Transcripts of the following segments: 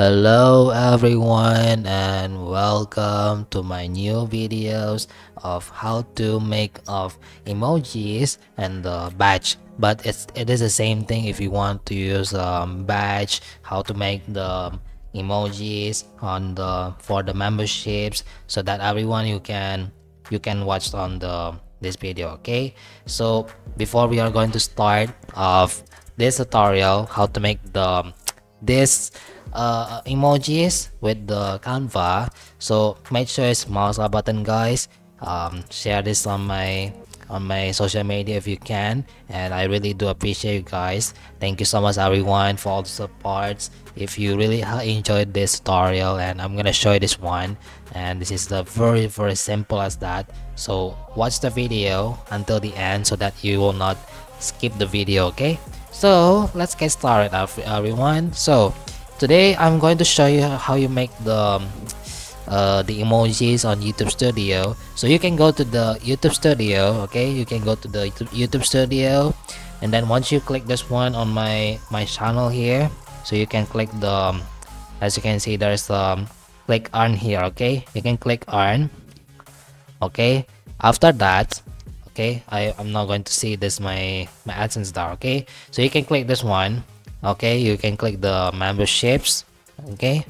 Hello everyone and welcome to my new videos of how to make of emojis and the badge. But it is the same thing if you want to use badge, how to make the emojis on the for the memberships, so that everyone you can watch on the this video. Okay, so before we are going to start of this tutorial how to make the this emojis with the Canva, so make sure it's mouse up button, guys. Share this on my social media if you can, and I really do appreciate you guys. Thank you so much everyone for all the supports. If you really enjoyed this tutorial, and I'm gonna show you this one, and this is the very simple as that. So watch the video until the end so that you will not skip the video. Okay, so let's get started everyone. So today I'm going to show you how you make the emojis on YouTube Studio. So you can go to the YouTube Studio. Okay, you can go to the YouTube Studio, and then once you click this one on my channel here, so you can click the as you can see there's click earn here. Okay, you can click earn. Okay, after that, okay, I'm not going to see this my AdSense there. Okay, so you can click this one. Okay, you can click the memberships. Okay,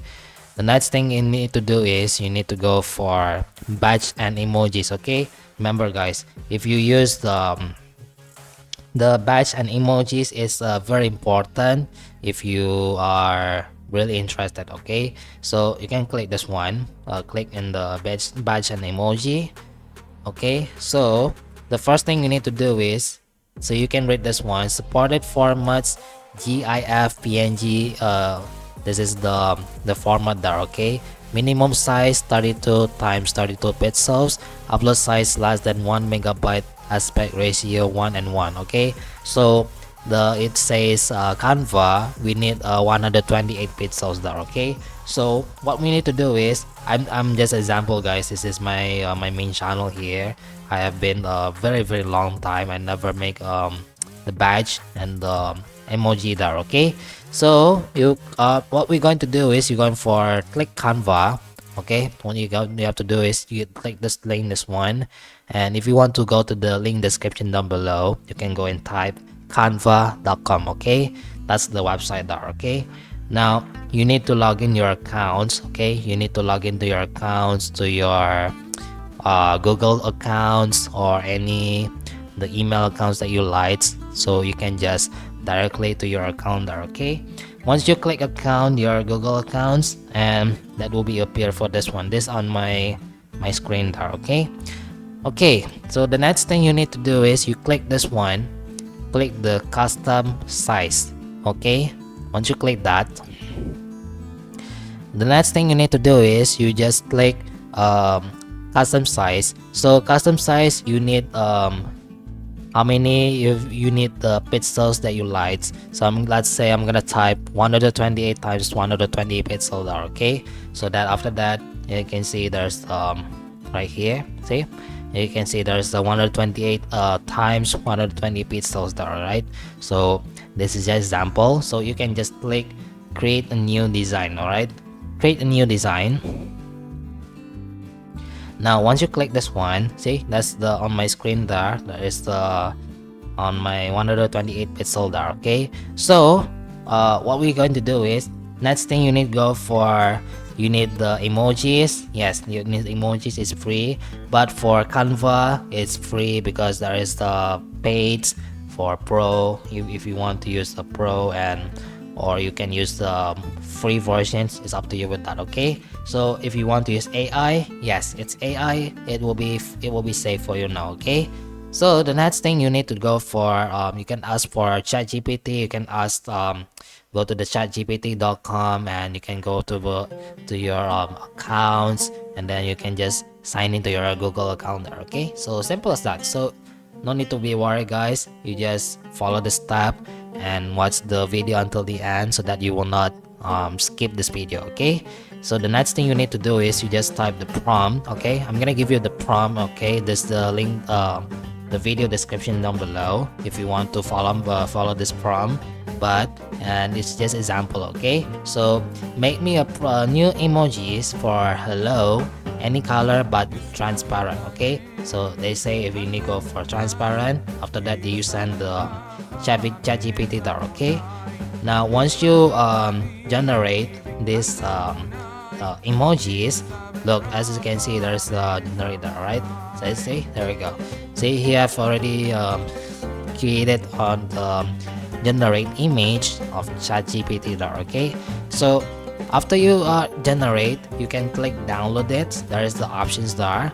the next thing you need to do is you need to go for badge and emojis. Okay, remember guys, if you use the badge and emojis is very important if you are really interested. Okay, so you can click this one, click in the badge and emoji. Okay, so the first thing you need to do is, so you can read this one, supported formats GIF PNG. This is the format there. Okay, minimum size 32 times 32 pixels, upload size less than 1 megabyte, aspect ratio 1 and 1. Okay, so it says Canva we need 128 pixels there. Okay, so what we need to do is, I'm just example guys, this is my main channel here. I have been a very long time I never make the badge and the emoji there. Okay, so you what we're going to do is you're going for click Canva. Okay, what you have to do is you click this link, this one, and if you want to go to the link description down below, you can go and type canva.com. Okay, that's the website there. Okay, now you need to log in your accounts. Okay, you need to log into your accounts, to your Google accounts or any the email accounts that you like, so you can just directly to your account there. Okay, once you click account, your Google accounts, and that will be appear for this one, this on my screen there. Okay, so the next thing you need to do is you click this one, click the custom size. Okay, once you click that, the next thing you need to do is you just click custom size. So custom size, you need how many you need the pixels that you like. So let's say I'm gonna type 128 times 128 pixels there. Okay, so that after that you can see there's right here, see, you can see there's the 128 times 120 pixels there. Right, so this is just example, so you can just click create a new design. All right, create a new design. Now once you click this one, see, that's the on my screen there, that is the on my 128 pixel there. Okay, so what we're going to do is, next thing you need to go for, you need the emojis. Yes, you need emojis, is free, but for Canva it's free because there is the paid for pro. If you want to use the pro, and or you can use the free versions, it's up to you with that. Okay, so if you want to use AI, yes, it's AI, it will be safe for you now. Okay, so the next thing you need to go for, you can ask for ChatGPT. You can ask go to the chatgpt.com, and you can go to your accounts, and then you can just sign into your Google account there. Okay, so simple as that. So no need to be worried guys, you just follow the step and watch the video until the end so that you will not skip this video. Okay, so the next thing you need to do is you just type the prompt. Okay, I'm gonna give you the prompt. Okay, this the link the video description down below if you want to follow this prompt. But and it's just example, okay? So make me a new emojis for hello, any color but transparent, okay? So they say if you need to go for transparent, after that you send the ChatGPT there, okay? Now once you generate this emojis, look, as you can see, there's the generator, right? So let's see, there we go. See, he have already created on the generate image of ChatGPT there, okay? So after you generate, you can click download it. There is the options there.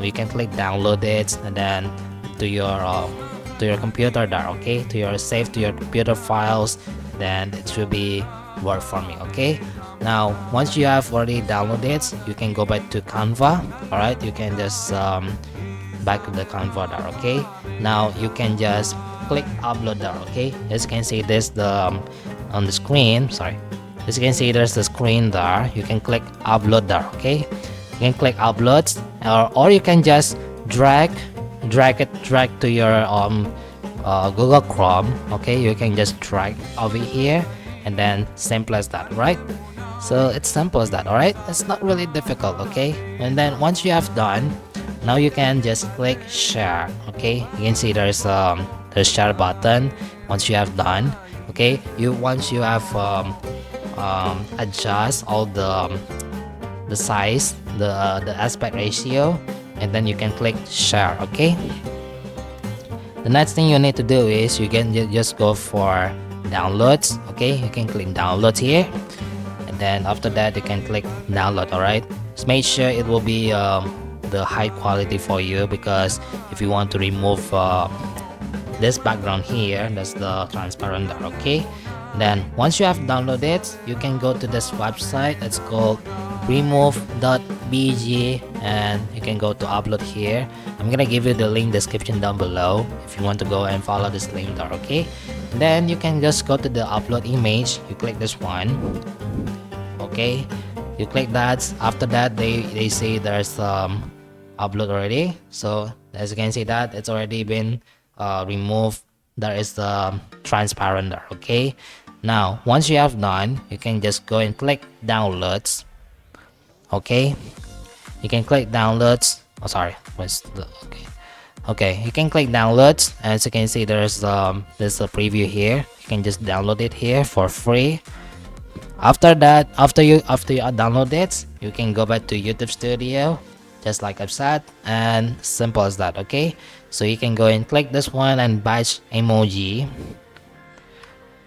You can click download it and then to your computer there, okay? To your save to your computer files, then it should be work for me, okay? Now once you have already downloaded it, you can go back to Canva. All right, you can just back to the Canva there, okay? Now you can just click upload there, okay? As you can see, there's the on the screen, sorry, as you can see, there's the screen there. You can click upload there, okay? You can click upload, or you can just drag to your Google Chrome, okay? You can just drag over here, and then simple as that, right? So it's simple as that, all right? It's not really difficult, okay? And then once you have done, now you can just click share, okay? You can see there's share button. Once you have done, okay, once you have adjust all the size, the aspect ratio, and then you can click share, okay? The next thing you need to do is you can just go for downloads, okay? You can click downloads here, and then after that you can click download, all right? Just make sure it will be the high quality for you, because if you want to remove this background here, that's the transparent, okay? Then once you have downloaded, you can go to this website. It's called remove.bg, and you can go to upload here. I'm gonna give you the link description down below if you want to go and follow this link there, okay? Then you can just go to the upload image. You click this one, okay? You click that. After that, they say there's upload already. So as you can see that it's already been removed. There is the transparent there, okay? Now once you have done, you can just go and click downloads, okay? You can click downloads. Oh, sorry, what's the okay, you can click downloads. As you can see, there's a preview here. You can just download it here for free. After that, after you download it, you can go back to YouTube Studio, just like I've said, and simple as that, okay? So you can go and click this one and batch emoji,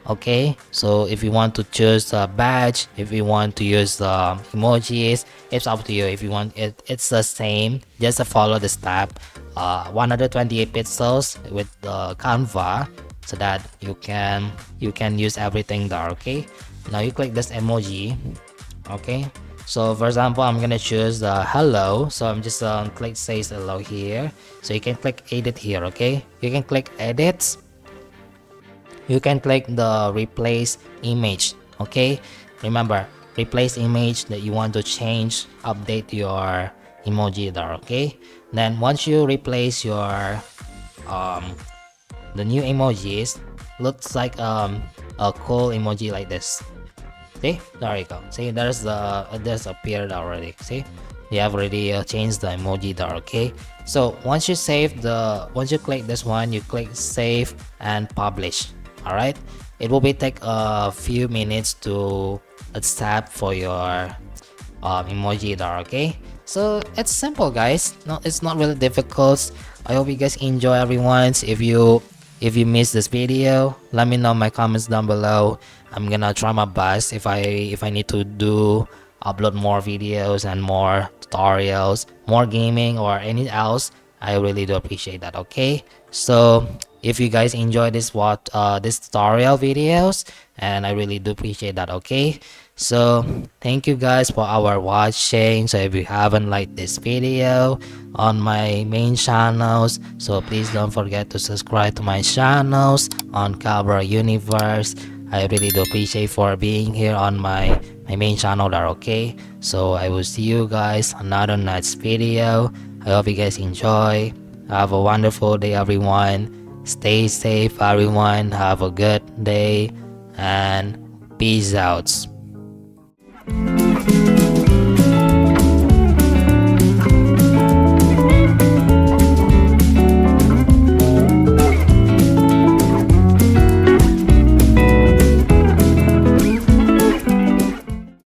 okay? So if you want to choose a batch, if you want to use emojis, it's up to you. If you want it, it's the same, just follow the step. 128 pixels with the Canva, so that you can use everything there, okay? Now you click this emoji, okay? So for example, I'm gonna choose the hello, so I'm just click says hello here. So you can click edit here, okay? You can click edit. You can click the replace image, okay? Remember, replace image that you want to change, update your emoji there, okay? Then once you replace your the new emojis, looks like a cool emoji like this. See, there you go. See, there's appeared already. See, you have already changed the emoji there, okay? So once you click this one, you click save and publish. All right, it will take a few minutes to accept for your emoji there, okay? So it's simple, guys. No, it's not really difficult. I hope you guys enjoy, everyone. If you missed this video, let me know in my comments down below. I'm gonna try my best if I need to upload more videos and more tutorials, more gaming or anything else. I really do appreciate that, okay? So if you guys enjoy this tutorial videos, and I really do appreciate that, okay? So thank you guys for our watching. So if you haven't liked this video on my main channels, so please don't forget to subscribe to my channels on Cabberar Universe. I really do appreciate for being here on my main channel there, okay? So I will see you guys another next video. I hope you guys enjoy, Have a wonderful day, everyone. Stay safe, everyone. Have a good day and peace out.